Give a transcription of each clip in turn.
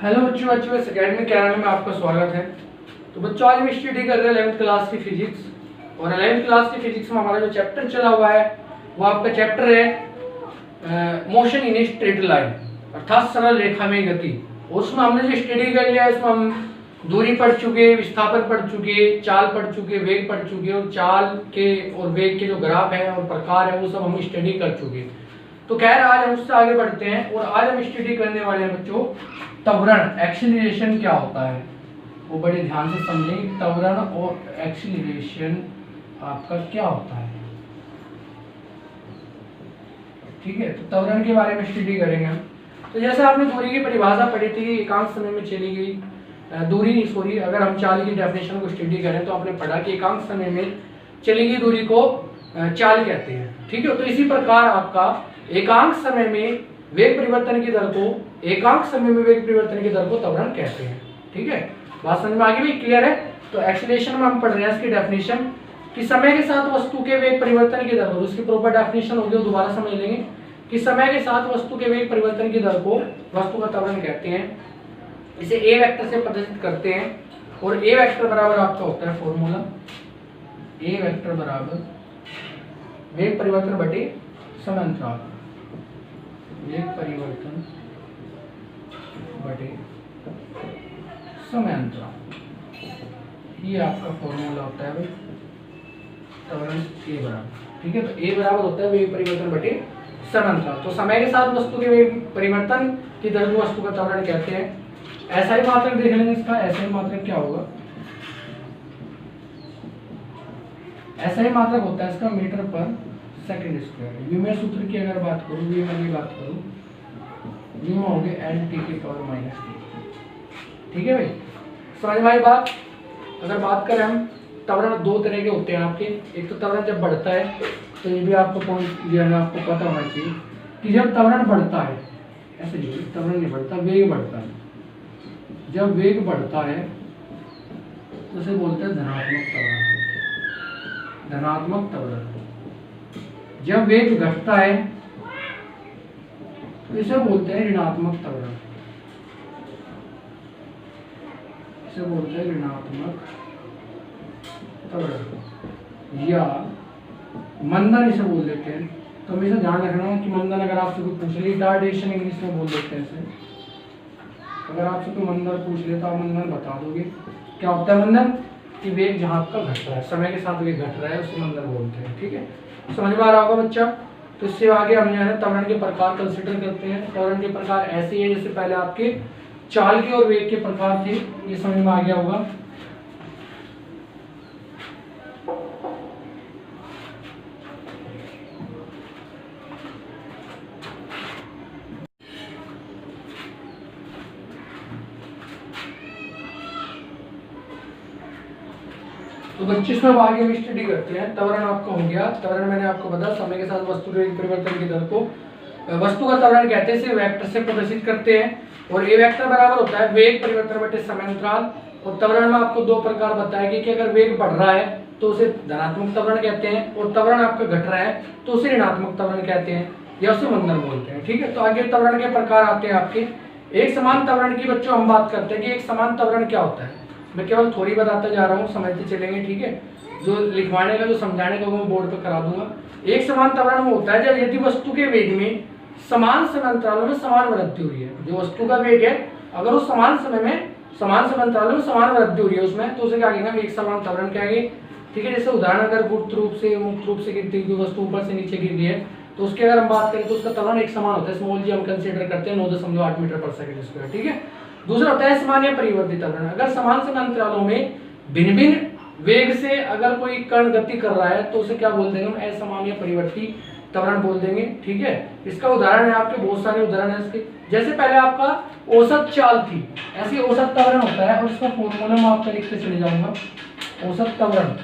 Hello बच्चों, बच्चों इस अकेडमिक चैनल में आपका स्वागत है। तो बच्चों आज हम स्टडी कर रहे हैं 11th क्लास की फिजिक्स। और 11th क्लास की फिजिक्स में हमारा जो चैप्टर चला हुआ है वो आपका चैप्टर है मोशन इन स्ट्रेट लाइन, अर्थात सरल रेखा में गति। उसमें हमने जो स्टडी कर लिया है उसमें हम दूरी पढ़ चुके, विस्थापन पढ़ चुके, चाल पढ़ चुके, वेग पढ़ चुके, और चाल के और वेग के जो ग्राफ है और प्रकार है वो सब हम स्टडी कर चुके। तो खैर आज हम उससे आगे बढ़ते हैं और आज हम स्टडी करने वाले हैं बच्चों त्वरण, एक्सीलरेशन क्या होता है वो बड़े ध्यान से समझें। त्वरण और एक्सीलरेशन आपका क्या होता है, ठीक है। तो त्वरण के बारे में स्टडी करेंगे हम। तो जैसे आपने दूरी की परिभाषा पढ़ी थी, एकांक समय में चली गई दूरी नहीं, सॉरी, अगर हम चाल की डेफिनेशन को स्टडी करें तो आपने पढ़ा कि एकांक समय में चली गई दूरी को चाल कहते हैं, ठीक है। तो इसी प्रकार आपका एकांक समय में वेग परिवर्तन की दर को, एकांक समय में वेग परिवर्तन की दर को त्वरण कहते हैं, ठीक है। बात समझ में आगे भी क्लियर है। तो एक्सीलरेशन में हम पढ़ रहे हैं इसकी डेफिनेशन कि समय के साथ वस्तु के वेग परिवर्तन की दर को, उसकी प्रॉपर डेफिनेशन होगी वो दोबारा समझ लेंगे कि समय के साथ वस्तु के वेग परिवर्तन की दर को वस्तु का त्वरण कहते हैं। इसे ए वेक्टर से प्रदर्शित करते हैं और ए वेक्टर बराबर आपका होता है फॉर्मूला, ए वेक्टर बराबर वेग परिवर्तन बटे समय अंतराल, वेग परिवर्तन बटे समय अंतराल, ये आपका फॉर्मूला होता है भाई त्वरण ए बराबर, ठीक है। तो ए बराबर होता है वेग परिवर्तन बटे समय अंतराल। तो समय के साथ वस्तु के वेग परिवर्तन की दर को वस्तु का त्वरण कहते हैं। ऐसा ही मात्रक देख लेंगे इसका, ऐसा ही मात्रक क्या होगा, ऐसा ही मात्रक होता है इसका मीटर पर सेकंड स्क्वायर। विमेय सूत्र की अगर बात करूं, विमेय की बात करूं, विमेय हो गए एल टी की पावर माइनस टी, ठीक है भाई। समझ में आई बात। अगर बात करें हम, त्वरण दो तरह के होते हैं आपके। एक तो त्वरण जब बढ़ता है, तो ये भी आपको पॉइंट दिया है, आपको पता होना चाहिए कि जब त्वरण बढ़ता है, ऐसे नहीं त्वरण नहीं बढ़ता, वेग बढ़ता है। जब वेग बढ़ता है तो उसे बोलते हैं धनात्मक त्वरण, धनात्मक त्वरण। जब वेग घटता है तो इसे बोलते हैं ऋणात्मक त्वरण, इसे बोलते हैं ऋणात्मक त्वरण या मंदन इसे बोल देते हैं। तो हमेशा ध्यान रखना कि मंदन अगर आपसे कोई पूछ ले, रिटार्डेशन इंग्लिश में बोल देते हैं इसे। अगर आपसे कोई मंदन पूछ ले तो आप मंदन बता दोगे। क्या होता है मंदन? कि वेग जहाँ आपका घट रहा है, समय के साथ वेग घट रहा है, उसे मंदन बोलते हैं, ठीक है। समझ में आ रहा होगा बच्चा। तो इससे आगे हम जो है त्वरण के प्रकार कंसिडर करते हैं। त्वरण के प्रकार ऐसे ही है जैसे पहले आपके चाल के और वेग के प्रकार थे, ये समझ में आ गया होगा। तो 25 में आगे हम स्टडी करते हैं। त्वरण आपका हो गया। त्वरण मैंने आपको बताया समय के साथ वस्तु के वेग परिवर्तन की दर को वस्तु का त्वरण कहते हैं। इसे वेक्टर से प्रदर्शित करते हैं और ए वेक्टर बराबर होता है वेग परिवर्तन बटे समय अंतराल। और त्वरण में आपको दो प्रकार बताया कि अगर वेग बढ़ रहा है तो उसे धनात्मक त्वरण कहते हैं, और त्वरण आपका घट रहा है तो उसे ऋणात्मक त्वरण कहते हैं या उसे मंदन बोलते हैं, ठीक है। तो आगे त्वरण के प्रकार आते हैं आपके। एक समान त्वरण की बच्चों हम बात करते हैं कि एक समान त्वरण क्या होता है। मैं केवल थोड़ी बताता जा रहा हूँ, समझते चलेंगे, ठीक है। जो लिखवाने का, जो समझाने का, वो मैं बोर्ड पर करा दूंगा। एक समान त्वरण वो होता है जब यदि वस्तु के वेग में समान समय अंतरालों में समान वृद्धि हो रही है। जो वस्तु का वेग है अगर वो समान समय में, समान समय अंतरालों में समान वृद्धि हो रही है उसमें, तो उसे क्या कहेंगे हम, एक समान त्वरण कहेंगे, ठीक है। जैसे उदाहरण, अगर गुप्त रूप से, मुक्त रूप से गिरती हुई वस्तु ऊपर से नीचे गिर रही है तो उसकी अगर हम बात करें तो उसका त्वरण एक समान होता है। स्मॉल जी हम कंसीडर करते हैं 9.8 मीटर पर सेकंड स्क्वायर, ठीक है। दूसरा होता है समान या परिवर्तित त्वरण। अगर समान समय अंतरालों में भिन्न भिन्न वेग से अगर कोई कण गति कर रहा है तो उसे क्या बोल देंगे हम, असमान या परिवर्ती त्वरण बोल देंगे, ठीक है। इसका उदाहरण है आपके, बहुत सारे उदाहरण है इसके। जैसे पहले आपका औसत चाल थी, ऐसी औसत त्वरण होता है और इसका फॉर्मूला मैं आपका लिखते चले जाऊंगा। औसत त्वरण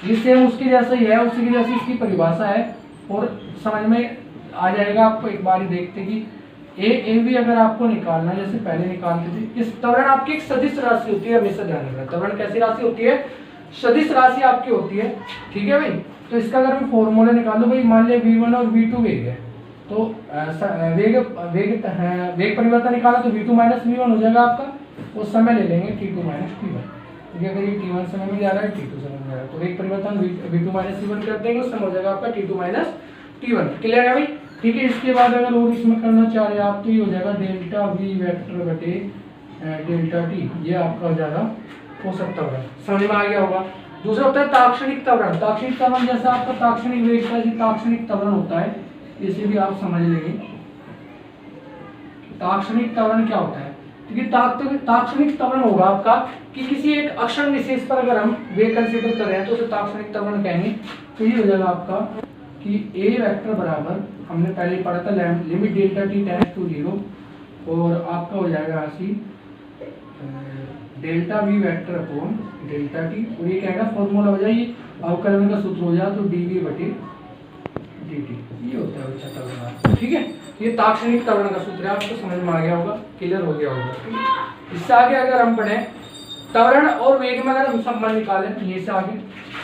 ये सेम उसकी जैसा ही है, उसी की जैसी इसकी परिभाषा है और समझ में आ जाएगा आपको। एक बार ही देखते कि ए भी अगर आपको निकालना, जैसे पहले निकालते थे, इस त्वरण आपकी एक सदिश राशि होती है, हमेशा ध्यान रखना। त्वरण कैसी राशि होती है? सदिश राशि आपकी होती है, ठीक है भाई। तो इसका अगर मैं फॉर्मूला निकालूं भाई, मान लिया V1 और V2 वेग है, तो वेग वेग वेग परिवर्तन निकाला तो v2 माइनस v1 हो जाएगा आपका। उस समय ले लेंगे t2 माइनस t1, क्योंकि अगर ये t1 समय में जा रहा है t2 समय में जा रहा है, तो वेग परिवर्तन v2 माइनस v1 कर देंगे, उस समय हो जाएगा आपका t2 माइनस t1। क्लियर है भाई? ठीक है। इसके बाद अगर और इसमें करना चाह रहे हैं आप तो ये हो जाएगा डेल्टा v वेक्टर बटे डेल्टा t, ये आपका हो जाएगा औसत त्वरण। समझ में आ गया होगा। दूसरा होता है ताक्षणिक त्वरण। ताक्षणिक त्वरण जैसा आपका ताक्षणिक वेग का ताक्षणिक त्वरण होता है, इसे भी आप समझ लेंगे। ताक्षणिक त्वरण क्या होता है? क्योंकि ताक्षणिक त्वरण होगा आपका कि किसी एक अक्षर विशेष पर अगर हम वेग कंसीडर कर रहे हैं तो उसे ताक्षणिक त्वरण कहेंगे। तो ये हो जाएगा आपका कि a वेक्टर बराबर, हमने पहले पढ़ा था limit delta t tends to 0, और आपका हो जाएगा ऐसी delta v vector upon delta t, और ये क्या है फॉर्मूला हो जाए, ये अवकलन का सूत्र हो जाए तो dv बटे dt, ये होता है अच्छा त्वरण। ठीक है, ये ताक्षणिक त्वरण का सूत्र है, आपको समझ में आ गया होगा, क्लियर हो गया होगा। इससे आगे अगर हम पढ़ें त्वरण और वेग में अगर हम संबंध निकालें, ये से आगे,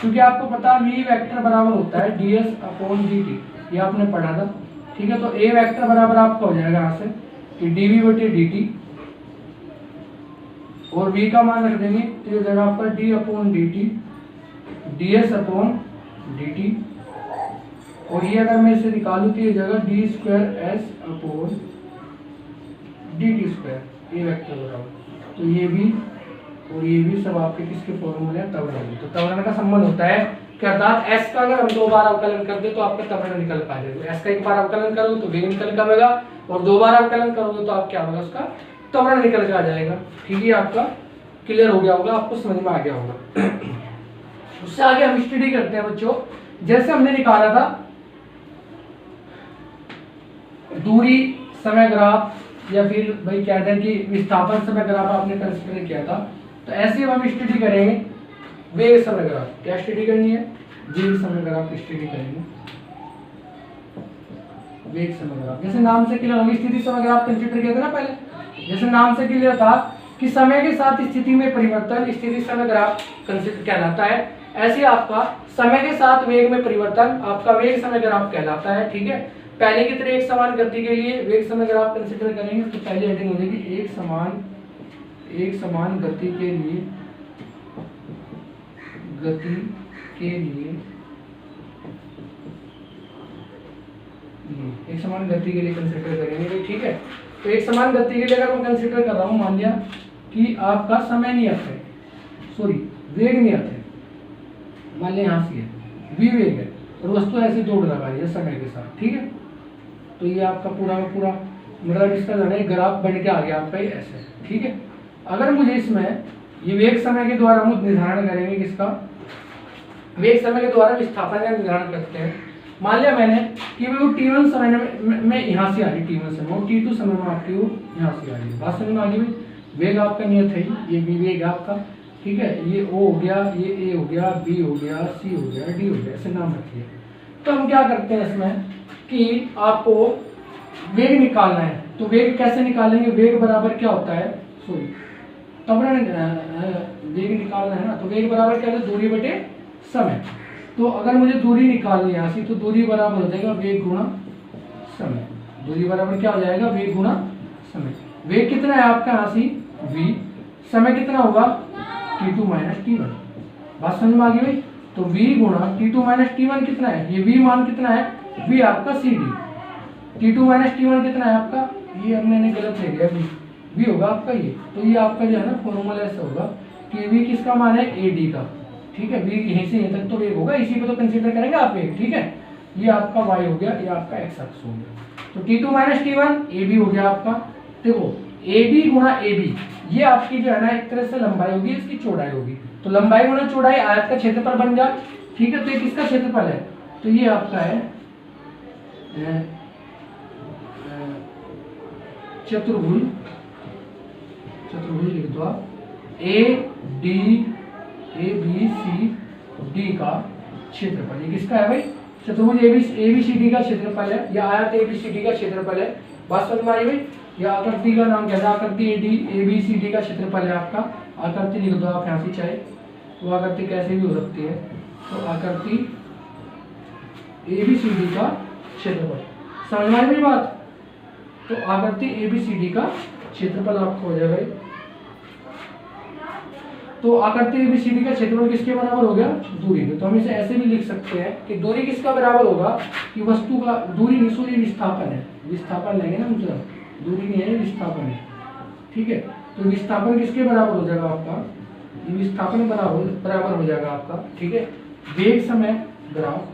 क्योंकि आपको पता है v वेक्टर बराबर होता है ds अपॉन dt, ये आपने पढ़ा था। ठीक है, तो a वेक्टर बराबर आपका हो जाएगा यहाँ से कि dv बटे dt, और v का मान रख देंगे तो ये जगह आपका d upon dt, ds upon dt, और ये अगर मैं इसे निकालूं तो ये जगह d square s upon dt square, ये वेक्टर बराबर, तो ये भी और ये भी सब आपके किसके फॉर्मूले हैं? त्वरण। तो त्वरण का संबंध होता है कि अर्थात s का अगर हम 2 बार अवकलन कर दे तो आपका त्वरण निकल पाएगा। s का 1 बार अवकलन करोगे तो वेग निकल कर आएगा, और 2 बार अवकलन करोगे तो आप क्या होगा, उसका त्वरण निकल के आ जाएगा। ठीक है, आपका क्लियर हो गया होगा, आपको समझ में आ गया होगा। उससे आगे हम स्टडी करते हैं बच्चों। जैसे हमने निकाला था दूरी समय ग्राफ, या फिर भाई कहते हैं कि विस्थापन समय ग्राफ आपने कंसीडर किया था, तो ऐसे हम स्टडी करेंगे वेग समय ग्राफ। क्या स्टडी करनी है? वेग समय ग्राफ स्टडी करेंगे। वेग समय ग्राफ जैसे नाम से क्लियर होगी, स्थिति समय ग्राफ कंसीडर किया था ना पहले, जैसे नाम से क्लियर था कि समय के साथ स्थिति में परिवर्तन स्थिति समय ग्राफ कंसीडर कहलाता है, ऐसे आपका समय के साथ वेग में परिवर्तन आपका वेग समय ग्राफ कहलाता है। ठीक है, पहले की तरह एक समान गति के लिए वेग समय ग्राफ कंसीडर करेंगे, तो पहले हेडिंग हो जाएगी एक समान गति के लिए एक समान गति के लिए कंसीडर करेंगे। ठीक है, तो एक समान गति के लिए अगर मैं कंसीडर कर रहा हूँ, मान लिया कि आपका समय नहीं आता है, सॉरी वेग नहीं आता है, मान लिया यहाँ से है v वेग है और वस्तु ऐसे दौड़ लगा रही है समय के साथ। ठीक है, तो ये आपका पूरा मतलब इसका जो है ग्राफ बन के आ गया आपका ये ऐसे। ठीक है, अगर मुझे इसमें ये वेग समय के द्वारा हम निर्धारण करेंगे, किसका? वेग समय के द्वारा विस्थापन का निर्धारण करते हैं। मान लिया मैंने कि वो t1 समय में यहाँ से आ रही, t1 समय, और t2 समय में आपकी वो यहाँ से आ रही है। बात समझ में आ गई? वेग आपका नियत है, ये v वेग आपका। ठीक है, ये o हो गया, ये a हो गया, b हो गया, c हो गया, d हो गया, ऐसे नाम रखिए। तो हम क्या करते हैं इसमें कि आपको वेग निकालना है, तो वेग कैसे निकालेंगे? वेग बराबर क्या होता है, सॉरी त्वरण, वेग निकालना है ना, तो वेग बराबर क्या होता है? दूरी बटे समय। तो अगर मुझे दूरी निकालनी है यहाँ से, तो दूरी बराबर हो जाएगा वेग गुणा समय। दूरी बराबर क्या हो जाएगा? वेग गुणा समय। वेग कितना है आपका यहाँ से v, समय कितना होगा? t2 minus t1। बात समझ में आ गई भाई? तो v गुणा t2 माइनस t1 कितना है? ये v मान कितना है? v आपका cd। t2 माइनस t1 कितना है आपका? ये हमने गलत ले लिया, v होगा आपका ये। तो ये आपका जो है ना फॉर्मूला ऐसा होगा कि v किसका मान है? ad का। ठीक है, v यहीं से यहीं तक तो वेग होगा, इसी पे तो कंसीडर करेंगे आप वेग। ठीक है, ये आपका y हो गया, ये आपका x अक्ष हो गया। तो t2 माइनस t1 ab हो गया आपका। देखो ad गुणा ab, ये आपकी जो है ना एक तरह से लंबाई होगी, इसकी चौड़ाई होगी। तो लंबाई गुणा चौड़ाई आयत का क्षेत्रफल बन जाए। ठीक है, तो ये किसका क्षेत्रफल है? तो ये आपका है चतुर्भुज लिख दो आप, ए बी सी डी का क्षेत्रफल। ये किसका है भाई? चतुर्भुज ABCD का क्षेत्रफल है, या आयत ABCD का क्षेत्रफल है। बात समझ में आई भाई? या आकृति का नाम क्या है? आकृति ABCD का क्षेत्रफल है आपका। आकृति लिख दो आप यहाँ से, चाहे वो आकृति कैसे भी हो सकती है। तो आकृति ABCD का क्षेत्रफल। समझ में आई मेरी बात? तो आकृति ABCD का क्षेत्रफल आपको हो जाएगा। तो आकृति ABCD का क्षेत्रफल किसके बराबर हो गया? दूरी के। तो हम इसे ऐसे भी लिख सकते हैं कि दूरी किसका बराबर होगा कि वस्तु का दूरी नहीं, सॉरी विस्थापन है, विस्थापन लेंगे ना हम सर, दूरी नहीं है विस्थापन है, ठीक है। तो विस्थापन किसके बराबर हो जाएगा आपका? ये विस्थापन बराबर हो जाएगा आपका, ठीक है, वेग समय ग्राफ,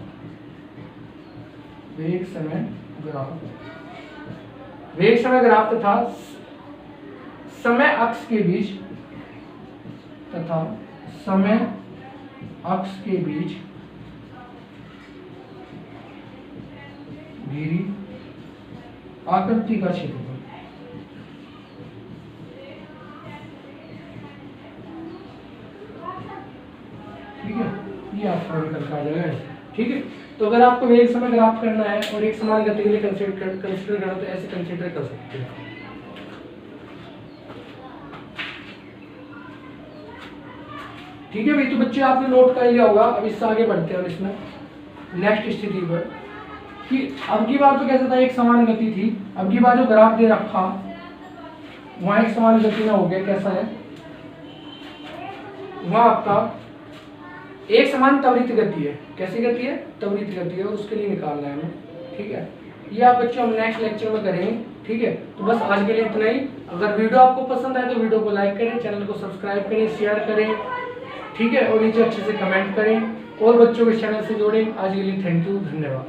वेग समय ग्राफ, वेग समय ग्राफ तथा समय अक्ष के बीच तथा समय अक्ष के बीच घिरी आकृति का क्षेत्रफल। ठीक है, ये आपका निकल कर आ जाएगा ऐसे, ठीक है। तो अगर आपको वेग समय ग्राफ करना है और एक समान गति के लिए कंसीडर करना तो ऐसे कंसीडर कर सकते हैं। ठीक है भाई, तो बच्चे आपने नोट कर लिया होगा। अब इससे आगे बढ़ते हैं इसमें नेक्स्ट स्थिति पर कि अब की बार तो कैसा था, एक समान गति थी। अब की बार जो ग्राफ दे रखा वहां एक समान गति ना हो गया, कैसा है वहां आपका एक समान त्वरित गति है। कैसी गति है? त्वरित गति है, और उसके लिए निकालना है हमें, ठीक है। ये आप बच्चों हम नेक्स्ट लेक्चर में करेंगे, ठीक है। तो बस आज के लिए इतना ही। अगर वीडियो आपको पसंद आए तो वीडियो को लाइक करें, चैनल को सब्सक्राइब करें, शेयर करें, ठीक है, और नीचे अच्छे से कमेंट करें और बच्चों के चैनल से जोड़ें। आज के लिए थैंक यू, धन्यवाद।